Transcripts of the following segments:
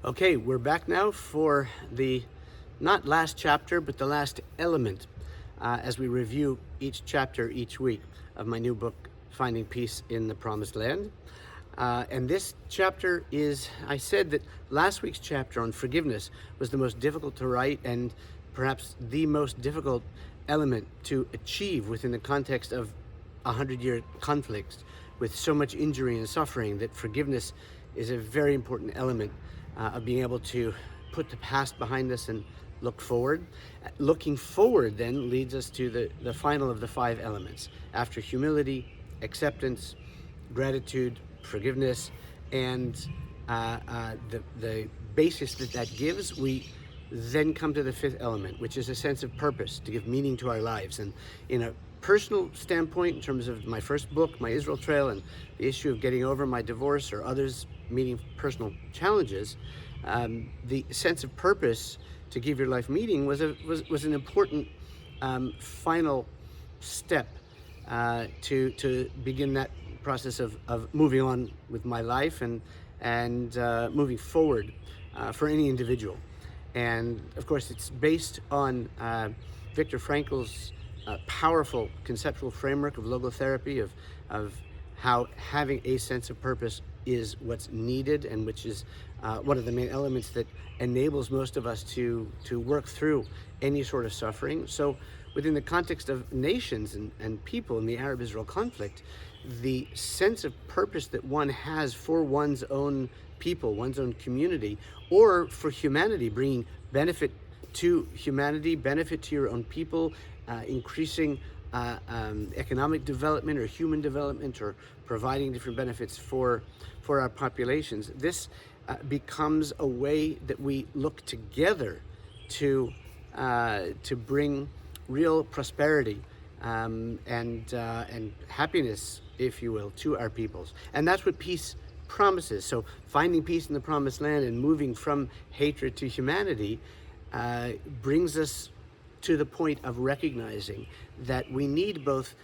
Okay, we're back now for the not last chapter, but the last element as we review each chapter each week of my new book, Finding Peace in the Promised Land. And this chapter is, I said that last week's chapter on forgiveness was the most difficult to write and perhaps the most difficult element to achieve within the context of 100-year conflicts with so much injury and suffering, that forgiveness is a very important element of being able to put the past behind us and look forward. Looking forward then leads us to the final of the 5 elements. After humility, acceptance, gratitude, forgiveness, and the basis that gives, we then come to the 5th element, which is a sense of purpose, to give meaning to our lives. And in a personal standpoint, in terms of my first book, my Israel Trail, and the issue of getting over my divorce or others meeting personal challenges, the sense of purpose to give your life meaning was an important final step to begin that process of moving on with my life and moving forward for any individual. And of course, it's based on Viktor Frankl's powerful conceptual framework of logotherapy, of how having a sense of purpose is what's needed, and which is one of the main elements that enables most of us to work through any sort of suffering. So within the context of nations and people in the Arab-Israel conflict, the sense of purpose that one has for one's own people, one's own community, or for humanity, bringing benefit to humanity, benefit to your own people, increasing economic development or human development, or providing different benefits for our populations. This becomes a way that we look together to bring real prosperity and happiness, if you will, to our peoples. And that's what peace promises. So finding peace in the Promised Land and moving from hatred to humanity brings us to the point of recognizing that we need both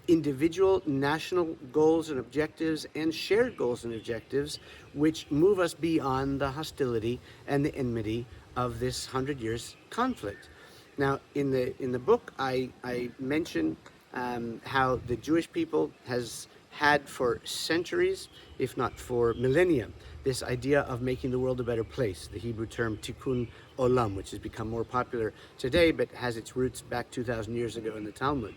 individual national goals and objectives and shared goals and objectives, which move us beyond the hostility and the enmity of this 100 years conflict. Now, in the book, I mention how the Jewish people has had for centuries, if not for millennia, this idea of making the world a better place, the Hebrew term tikkun olam, which has become more popular today, but has its roots back 2,000 years ago in the Talmud.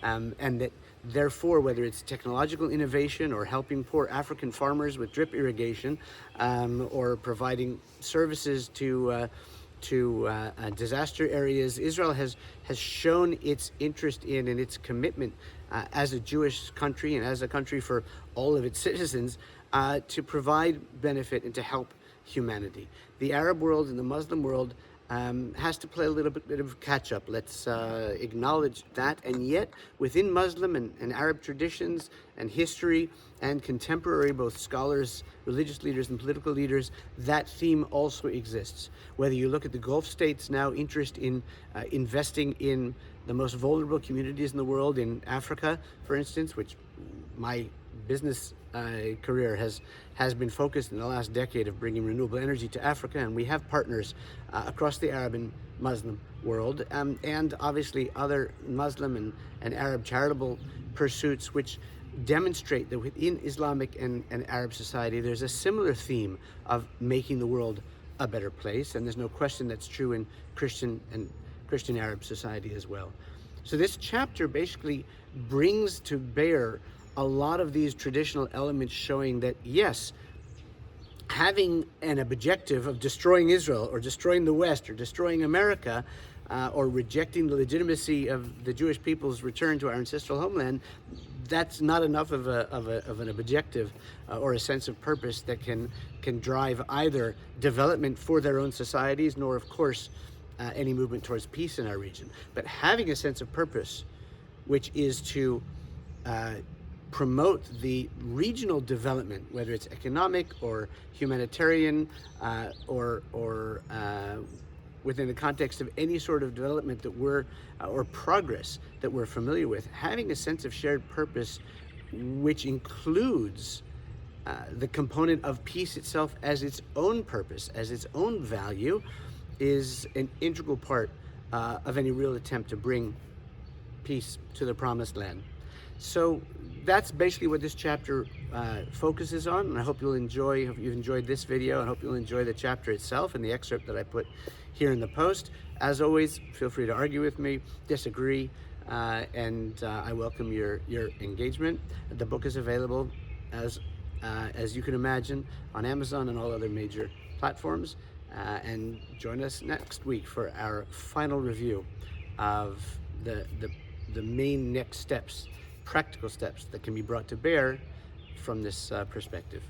And that therefore, whether it's technological innovation or helping poor African farmers with drip irrigation, or providing services to disaster areas, Israel has shown its interest in and its commitment as a Jewish country and as a country for all of its citizens to provide benefit and to help humanity. The Arab world and the Muslim world has to play a little bit of catch up. Let's acknowledge that. And yet, within Muslim and Arab traditions and history and contemporary, both scholars, religious leaders, and political leaders, that theme also exists. Whether you look at the Gulf states' now interest in investing in the most vulnerable communities in the world, in Africa, for instance, which my business career has been focused in the last decade of bringing renewable energy to Africa, and we have partners across the Arab and Muslim world, and obviously other Muslim and Arab charitable pursuits, which demonstrate that within Islamic and Arab society there's a similar theme of making the world a better place, and there's no question that's true in Christian Arab society as well. So this chapter basically brings to bear a lot of these traditional elements, showing that yes, having an objective of destroying Israel or destroying the West or destroying America, or rejecting the legitimacy of the Jewish people's return to our ancestral homeland, that's not enough of an objective or a sense of purpose that can drive either development for their own societies, nor of course any movement towards peace in our region. But having a sense of purpose, which is to promote the regional development, whether it's economic or humanitarian, or within the context of any sort of development that we're, or progress that we're familiar with, having a sense of shared purpose, which includes the component of peace itself as its own purpose, as its own value, is an integral part of any real attempt to bring peace to the Promised Land. So that's basically what this chapter focuses on, and I hope you've enjoyed this video, and hope you'll enjoy the chapter itself and the excerpt that I put here in the post. As always, feel free to argue with me, disagree, and I welcome your engagement. The book is available, as you can imagine, on Amazon and all other major platforms. And join us next week for our final review of the main next steps, practical steps that can be brought to bear from this perspective.